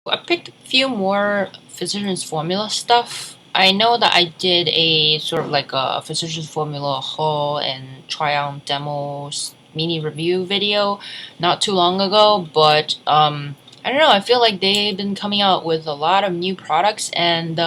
I picked a few more Physicians Formula stuff. I know that I did a sort of like a Physicians Formula haul and try on demos mini review video not too long ago, but I don't know, I feel like they've been coming out with a lot of new products and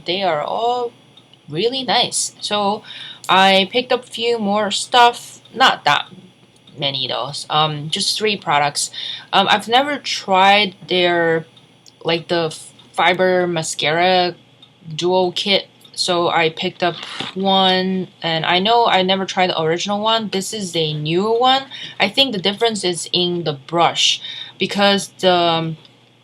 they are all really nice. So I picked up a few more stuff, not that many though, just 3 products. I've never tried their like the fiber mascara dual kit, so I picked up one, and I know I never tried the original one. This is a newer one. I think the difference is in the brush, because the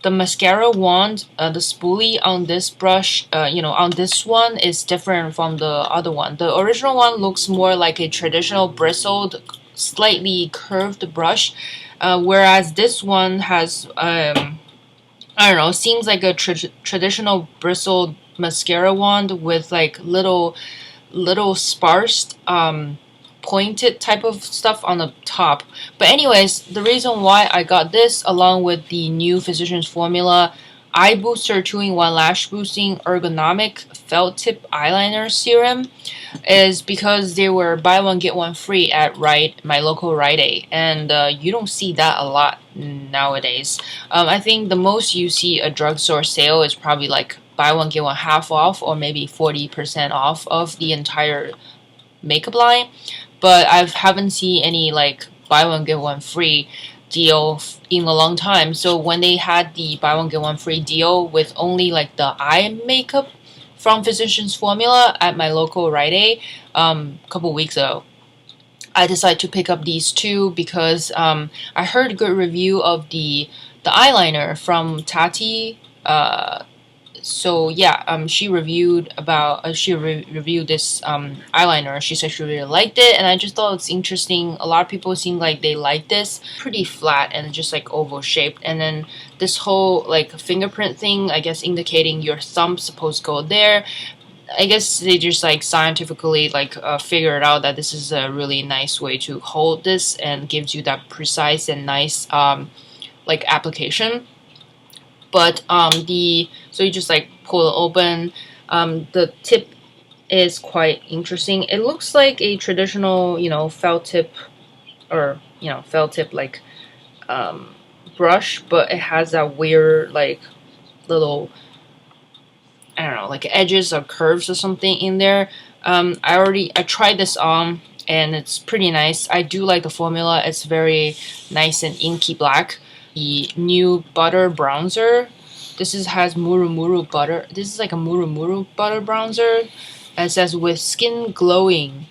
mascara wand, the spoolie on this brush, on this one is different from the other one. The original one looks more like a traditional bristled, slightly curved brush, whereas this one has I don't know, seems like a traditional bristled mascara wand with like little sparse pointed type of stuff on the top. But anyways, the reason why I got this along with the new Physicians Formula Eye Booster 2-in-1 Lash Boosting Ergonomic Felt Tip Eyeliner Serum is because they were buy one get one free at my local Rite Aid, and you don't see that a lot nowadays. I think the most you see a drugstore sale is probably like buy one get one half off, or maybe 40% off of the entire makeup line. But I haven't seen any like buy one get one free deal in a long time. So when they had the buy one get one free deal with only like the eye makeup from Physicians Formula at my local Rite Aid a couple weeks ago, I decided to pick up these two because I heard a good review of the eyeliner from Tati. So yeah, she reviewed reviewed this eyeliner. She said she really liked it, and I just thought it's interesting. A lot of people seem like they like this. Pretty flat and just like oval shaped, and then this whole like fingerprint thing, I guess indicating your thumb's supposed to go there. I guess they just like scientifically like figured out that this is a really nice way to hold this and gives you that precise and nice like application. But so you just like pull it open. The tip is quite interesting. It looks like a traditional, felt tip, or felt tip like brush, but it has that weird like little, I don't know, like edges or curves or something in there. I tried this on, and it's pretty nice. I do like the formula. It's very nice and inky black. The new butter bronzer. Has Murumuru butter. This is like a Murumuru butter bronzer. It says with skin loving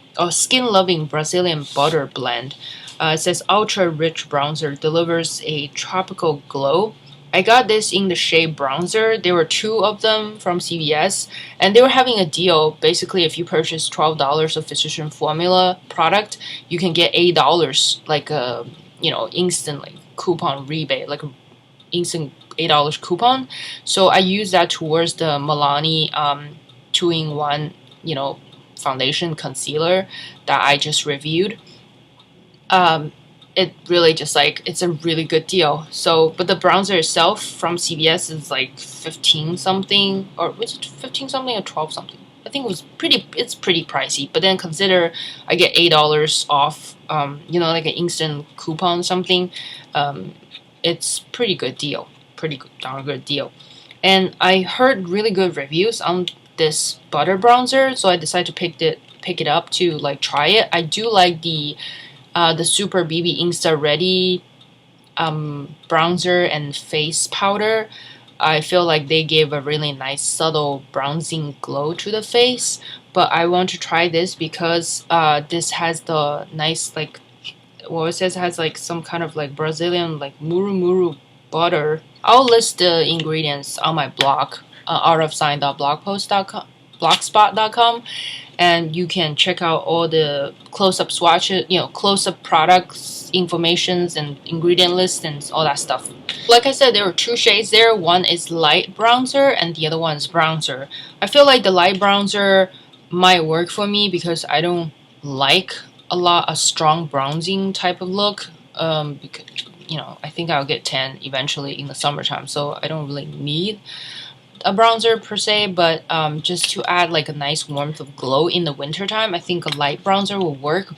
Brazilian butter blend. It says ultra rich bronzer delivers a tropical glow. I got this in the shade bronzer. There were 2 of them from CVS, and they were having a deal. Basically, if you purchase $12 of Physician Formula product, you can get $8 like a instant like coupon rebate, like an instant $8 coupon. So I used that towards the Milani 2-in-1 foundation concealer that I just reviewed. It really just like, it's a really good deal. So, but the bronzer itself from CVS is like 15 something, or was it 15 something or 12 something? I think it's pretty pricey, but then consider I get $8 off, like an instant coupon or something. It's pretty good deal, pretty darn good deal. And I heard really good reviews on this butter bronzer, so I decided to pick it up to like try it. I do like the Super BB Insta Ready bronzer and face powder. I feel like they gave a really nice subtle bronzing glow to the face, but I want to try this because this has the nice like, well, it says it has like some kind of like Brazilian like Murumuru butter. I'll list the ingredients on my blog, artofsign.blogspot.com, and you can check out all the close-up swatches, close-up products, informations, and ingredient lists, and all that stuff. Like I said, there were 2 shades there. One is light bronzer, and the other one is bronzer. I feel like the light bronzer might work for me because I don't like a strong bronzing type of look. Because, you know, I think I'll get tan eventually in the summertime, so I don't really need a bronzer per se, but just to add like a nice warmth of glow in the wintertime, I think a light bronzer will work.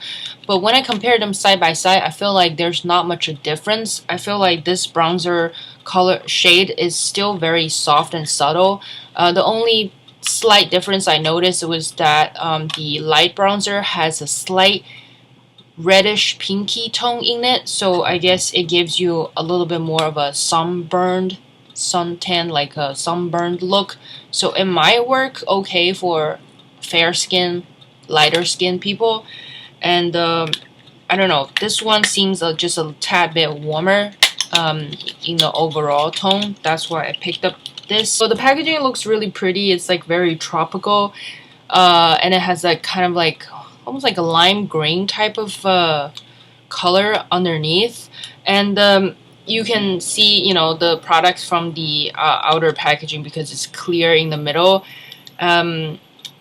But when I compare them side by side, I feel like there's not much a difference. I feel like this bronzer color shade is still very soft and subtle. The only slight difference I noticed was that the light bronzer has a slight reddish pinky tone in it, so I guess it gives you a little bit more of a suntan, like a sunburned look. So it might work okay for fair skin, lighter skin people. And I don't know, this one seems just a tad bit warmer in the overall tone. That's why I picked up this. So the packaging looks really pretty. It's like very tropical, and it has like kind of like almost like a lime green type of color underneath. And you can see, you know, the products from the outer packaging because it's clear in the middle.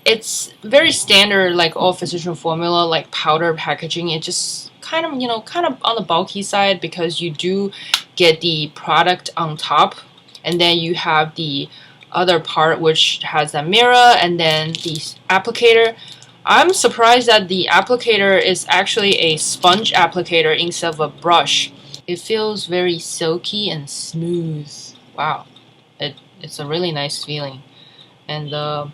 It's very standard, like all physician formula, like powder packaging. It just kind of, you know, kind of on the bulky side because you do get the product on top, and then you have the other part which has a mirror and then the applicator. I'm surprised that the applicator is actually a sponge applicator instead of a brush. It feels very silky and smooth. Wow, it's a really nice feeling. And the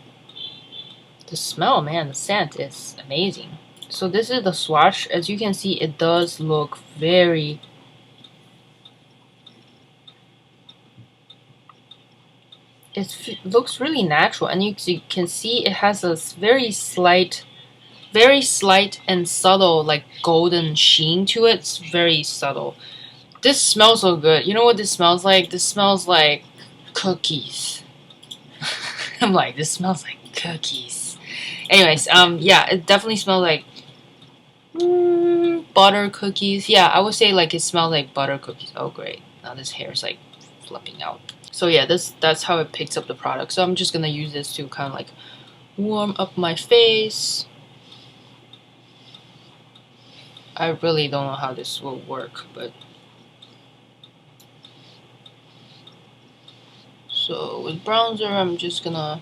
smell, man, the scent is amazing. So this is the swatch. As you can see, it does look very... It looks really natural, and you can see it has a very slight and subtle like golden sheen to it. It's very subtle. This smells so good. You know what this smells like? This smells like cookies. I'm like, this smells like cookies. Anyways, yeah, it definitely smells like butter cookies. Yeah, I would say like it smells like butter cookies. Oh great, now this hair is like flipping out. So yeah, that's how it picks up the product. So I'm just gonna use this to kind of like warm up my face. I really don't know how this will work, but so with bronzer, I'm just gonna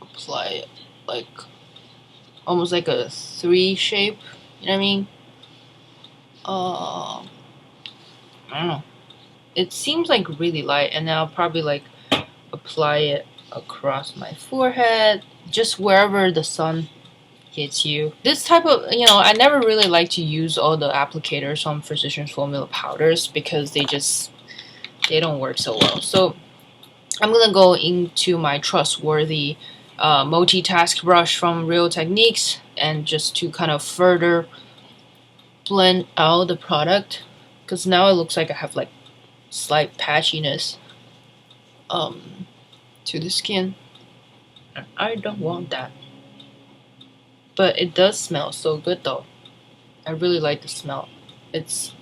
apply it like almost like a 3 shape. You know what I mean? I don't know. It seems like really light, and then I'll probably like apply it across my forehead, just wherever the sun hits you. This type of, you know, I never really like to use all the applicators on Physicians Formula powders because they don't work so well. So I'm gonna go into my trustworthy multitask brush from Real Techniques, and just to kind of further blend out the product, because now it looks like I have like slight patchiness to the skin, and I don't want that. But it does smell so good though. I really like the smell. It's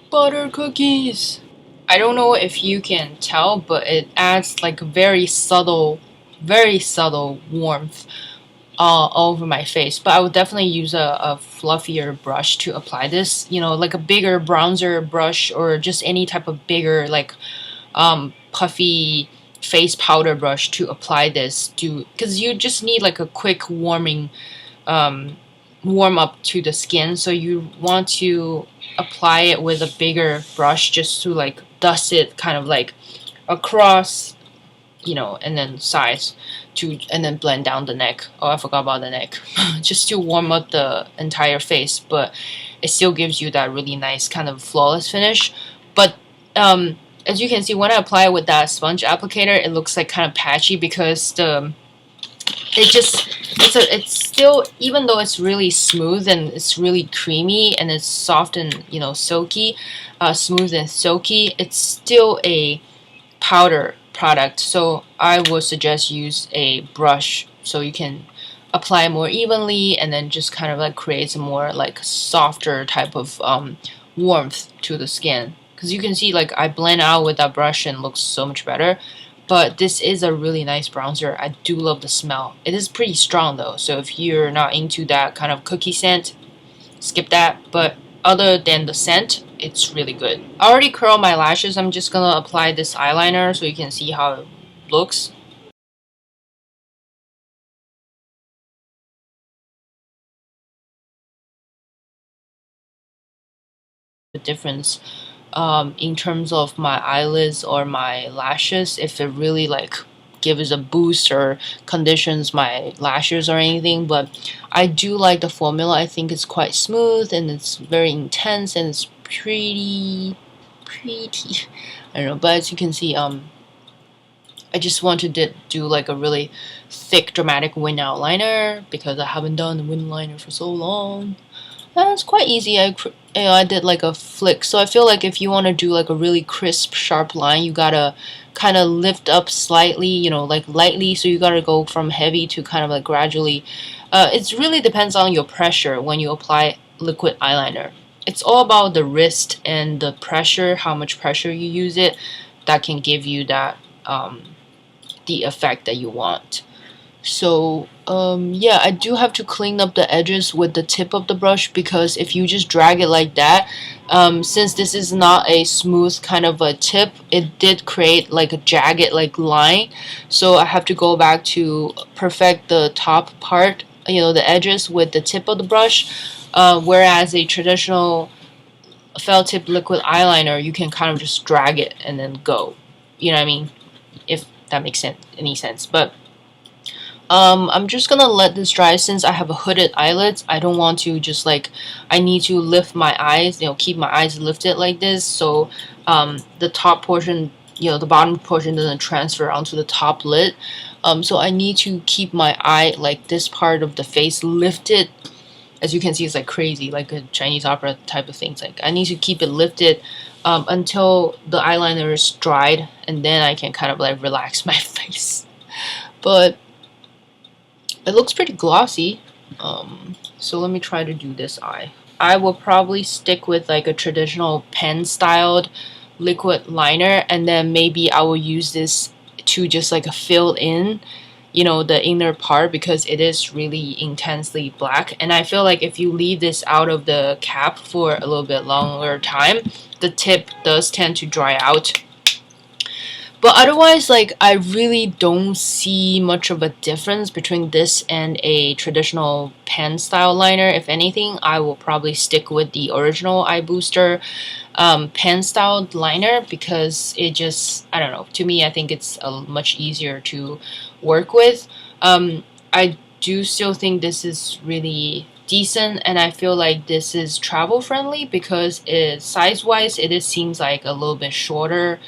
butter cookies. I don't know if you can tell, but it adds like a very subtle warmth all over my face. But I would definitely use a fluffier brush to apply this. You know, like a bigger bronzer brush, or just any type of bigger like puffy face powder brush to apply this, because you just need like a quick warm up to the skin. So you want to apply it with a bigger brush just to like dust it kind of like across, you know, and then sides and then blend down the neck. Oh, I forgot about the neck. Just to warm up the entire face, but it still gives you that really nice kind of flawless finish. But as you can see, when I apply it with that sponge applicator, it looks like kind of patchy because it's still, even though it's really smooth and it's really creamy and it's soft and, you know, silky, smooth and silky, it's still a powder product. So I would suggest use a brush so you can apply more evenly, and then just kind of like create some more like softer type of warmth to the skin. Because you can see like I blend out with that brush and looks so much better. But this is a really nice bronzer. I do love the smell. It is pretty strong though, so if you're not into that kind of cookie scent, skip that. But other than the scent, it's really good. I already curled my lashes. I'm just gonna apply this eyeliner so you can see how it looks. The difference in terms of my eyelids or my lashes, if it really like gives a boost or conditions my lashes or anything. But I do like the formula. I think it's quite smooth and it's very intense and it's pretty I don't know, but as you can see, I just wanted to do like a really thick dramatic wing outliner because I haven't done a wing liner for so long. And it's quite easy. I did like a flick. So I feel like if you want to do like a really crisp, sharp line, you gotta kind of lift up slightly, you know, like lightly. So you gotta go from heavy to kind of like gradually. It really depends on your pressure when you apply liquid eyeliner. It's all about the wrist and the pressure, how much pressure you use it, that can give you that the effect that you want. So yeah, I do have to clean up the edges with the tip of the brush because if you just drag it like that, since this is not a smooth kind of a tip, it did create like a jagged like line. So I have to go back to perfect the top part, you know, the edges with the tip of the brush. Whereas a traditional felt tip liquid eyeliner, you can kind of just drag it and then go. You know what I mean? If that makes any sense. But I'm just gonna let this dry since I have a hooded eyelids. I don't want to just like, I need to lift my eyes, you know, keep my eyes lifted like this. So the top portion, you know, the bottom portion doesn't transfer onto the top lid. So I need to keep my eye, like this part of the face lifted. As you can see, it's like crazy, like a Chinese opera type of thing. It's like I need to keep it lifted until the eyeliner is dried, and then I can kind of like relax my face. But it looks pretty glossy. So let me try to do this eye. I will probably stick with like a traditional pen styled liquid liner, and then maybe I will use this to just like fill in, you know, the inner part because it is really intensely black. And I feel like if you leave this out of the cap for a little bit longer time, the tip does tend to dry out. But otherwise, like, I really don't see much of a difference between this and a traditional pen style liner. If anything, I will probably stick with the original eye booster pen styled liner because it just, I don't know, to me, I think it's much easier to work with. I do still think this is really decent, and I feel like this is travel friendly because size wise it seems like a little bit shorter.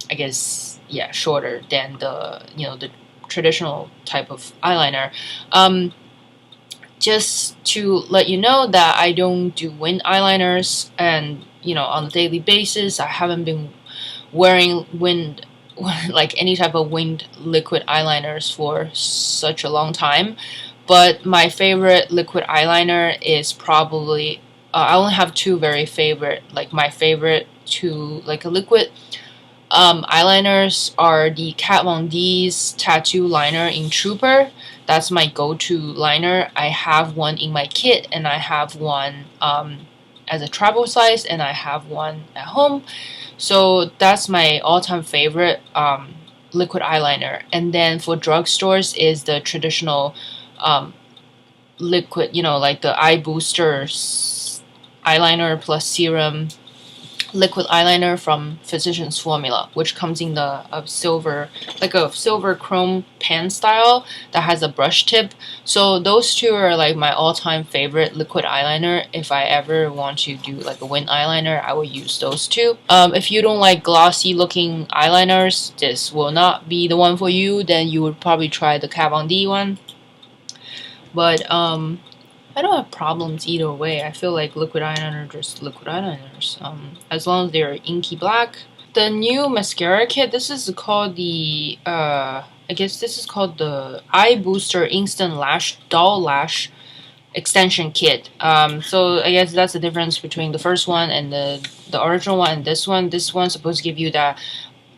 I guess, yeah, shorter than the, you know, the traditional type of eyeliner. Just to let you know that I don't do winged eyeliners, and you know, on a daily basis I haven't been wearing winged like any type of winged liquid eyeliners for such a long time. But my favorite liquid eyeliner is probably I only have two very favorite, like my favorite two like a liquid eyeliners are the Kat Von D's tattoo liner in Trooper. That's my go-to liner. I have one in my kit, and I have one as a travel size, and I have one at home. So that's my all-time favorite liquid eyeliner. And then for drugstores is the traditional liquid, you know, like the eye boosters eyeliner plus serum liquid eyeliner from Physicians Formula, which comes in the silver, like a silver chrome pen style that has a brush tip. So those two are like my all-time favorite liquid eyeliner. If I ever want to do like a winged eyeliner, I will use those two. If you don't like glossy looking eyeliners, this will not be the one for you. Then you would probably try the Kat Von D one. But I don't have problems either way. I feel like liquid eyeliner are just liquid eyeliners. As long as they're inky black. The new mascara kit, this is called the, I guess this is called the Eye Booster Instant Lash Doll Lash Extension Kit. So I guess that's the difference between the first one and the original one and this one. This one's supposed to give you that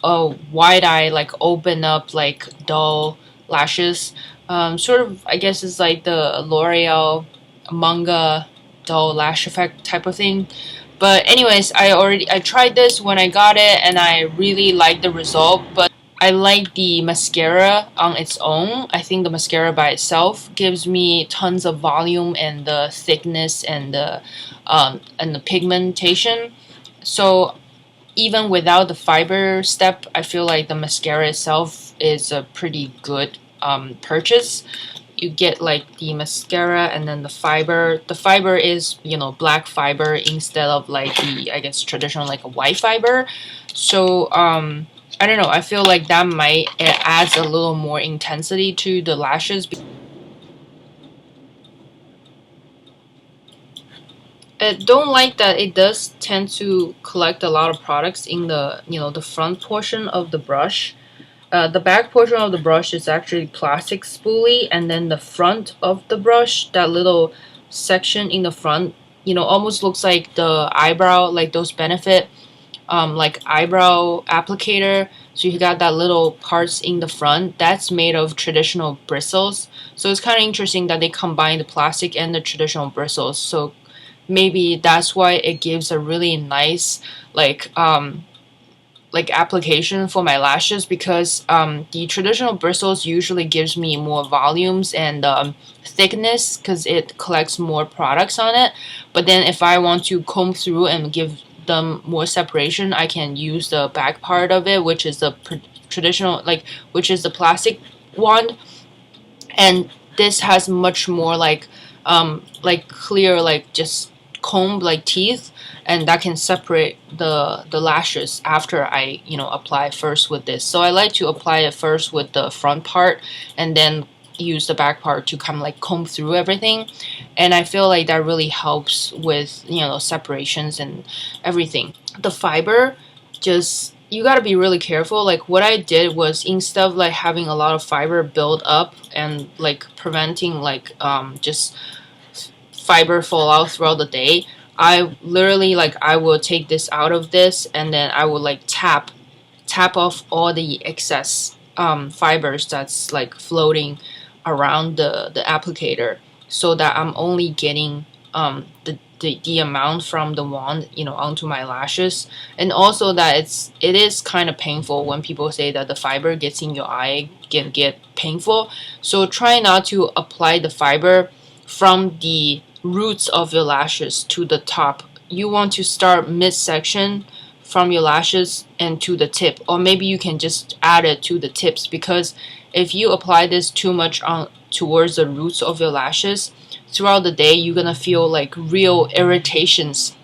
wide eye, like open up, like doll lashes. Sort of, I guess it's like the L'Oreal manga dull lash effect type of thing. But anyways, I tried this when I got it and I really liked the result, but I like the mascara on its own. I think the mascara by itself gives me tons of volume and the thickness and the pigmentation. So even without the fiber step, I feel like the mascara itself is a pretty good purchase. You get like the mascara and then the fiber. The fiber is, you know, black fiber instead of like the, I guess, traditional like a white fiber. So I don't know, I feel like that might, it adds a little more intensity to the lashes. I don't like that it does tend to collect a lot of products in the, you know, the front portion of the brush. The back portion of the brush is actually plastic spoolie, and then the front of the brush, that little section in the front, you know, almost looks like the eyebrow, like those Benefit like eyebrow applicator. So you got that little parts in the front that's made of traditional bristles. So it's kind of interesting that they combine the plastic and the traditional bristles. So maybe that's why it gives a really nice like application for my lashes, because the traditional bristles usually gives me more volumes and thickness because it collects more products on it. But then if I want to comb through and give them more separation, I can use the back part of it, which is the traditional, like, which is the plastic one. And this has much more like clear, like just comb like teeth, and that can separate the lashes after I, you know, apply first with this. So I like to apply it first with the front part and then use the back part to kind of like comb through everything. And I feel like that really helps with, you know, separations and everything. The fiber, just, you gotta be really careful. Like what I did was, instead of like having a lot of fiber build up and like preventing like just fiber fall out throughout the day, I literally, like, I will take this out of this and then I will like tap off all the excess fibers that's like floating around the applicator, so that I'm only getting the amount from the wand, you know, onto my lashes. And also that it is kind of painful when people say that the fiber gets in your eye, can get painful. So try not to apply the fiber from the roots of your lashes to the top. You want to start midsection from your lashes and to the tip, or maybe you can just add it to the tips, because if you apply this too much on towards the roots of your lashes, throughout the day you're gonna feel like real irritations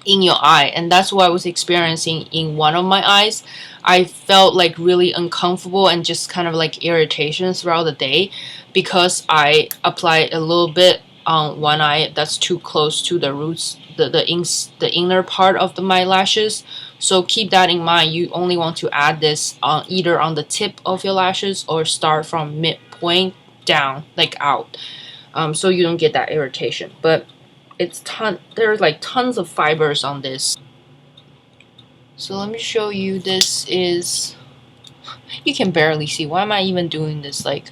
in your eye. And that's what I was experiencing in one of my eyes. I felt like really uncomfortable and just kind of like irritation throughout the day because I applied a little bit on one eye that's too close to the roots, the inner part of my lashes. So keep that in mind. You only want to add this on either on the tip of your lashes or start from midpoint down, like out, so you don't get that irritation. But there's like tons of fibers on this. So let me show you. This is, you can barely see. Why am I even doing this like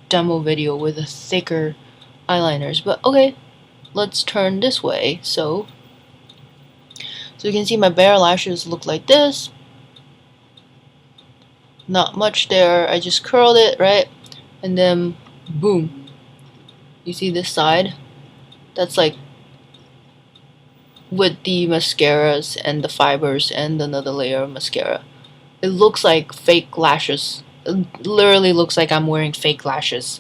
demo video with a thicker eyeliners? But okay, let's turn this way. So you can see my bare lashes look like this. Not much there. I just curled it, right? And then boom. You see this side? That's like with the mascaras and the fibers and another layer of mascara. It looks like fake lashes. It literally looks like I'm wearing fake lashes.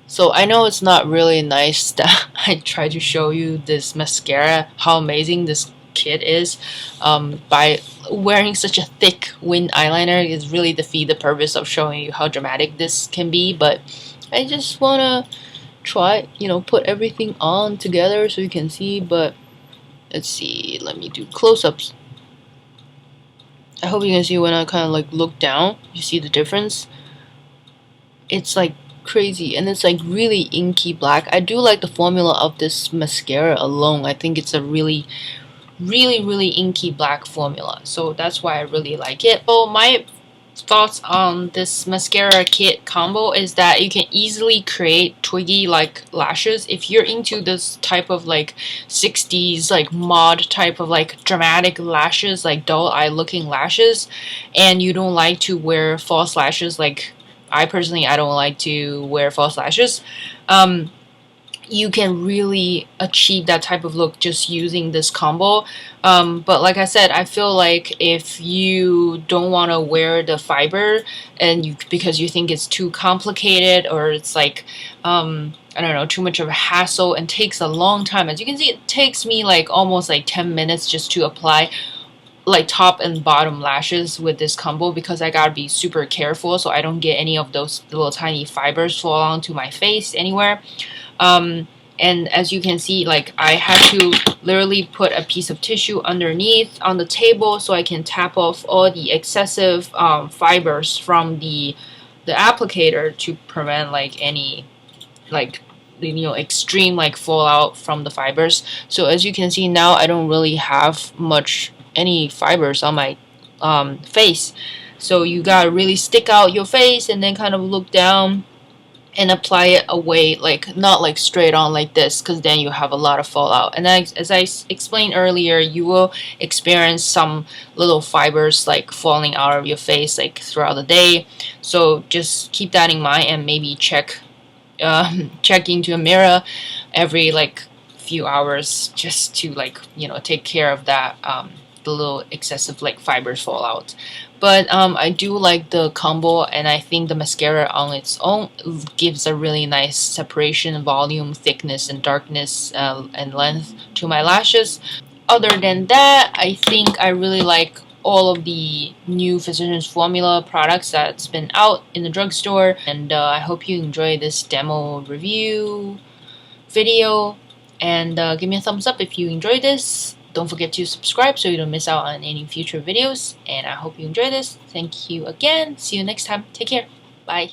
So I know it's not really nice that I try to show you this mascara, how amazing this kit is, by wearing such a thick winged eyeliner. Is really defeat the purpose of showing you how dramatic this can be. But I just wanna try, you know, put everything on together so you can see. But let's see, let me do close-ups. I hope you can see when I kind of like look down, you see the difference. It's like crazy, and it's like really inky black. I do like the formula of this mascara alone. I think it's a really inky black formula, so that's why I really like it. So my thoughts on this mascara kit combo is that you can easily create twiggy like lashes if you're into this type of like 60s like mod type of like dramatic lashes, like dull eye looking lashes, and you don't like to wear false lashes. Like I personally, I don't like to wear false lashes. You can really achieve that type of look just using this combo. But like I said, I feel like if you don't want to wear the fiber and you because you think it's too complicated, or it's like I don't know, too much of a hassle and takes a long time. As you can see, it takes me like almost like 10 minutes just to apply like top and bottom lashes with this combo, because I gotta be super careful so I don't get any of those little tiny fibers fall onto my face anywhere. And as you can see, like I had to literally put a piece of tissue underneath on the table so I can tap off all the excessive fibers from the applicator to prevent like any like extreme like fallout from the fibers. So as you can see now, I don't really have much any fibers on my face. So you gotta really stick out your face and then kind of look down and apply it away, like not like straight on like this, because then you have a lot of fallout. And then, as I explained earlier, you will experience some little fibers like falling out of your face like throughout the day. So just keep that in mind and maybe check into a mirror every like few hours just to like take care of that the little excessive like fibers fall out. But I do like the combo, and I think the mascara on its own gives a really nice separation, volume, thickness, and darkness and length to my lashes. Other than that, I think I really like all of the new Physicians Formula products that's been out in the drugstore, and I hope you enjoy this demo review video, and give me a thumbs up if you enjoyed this. Don't forget to subscribe so you don't miss out on any future videos, and I hope you enjoy this. Thank you again. See you next time. Take care. Bye.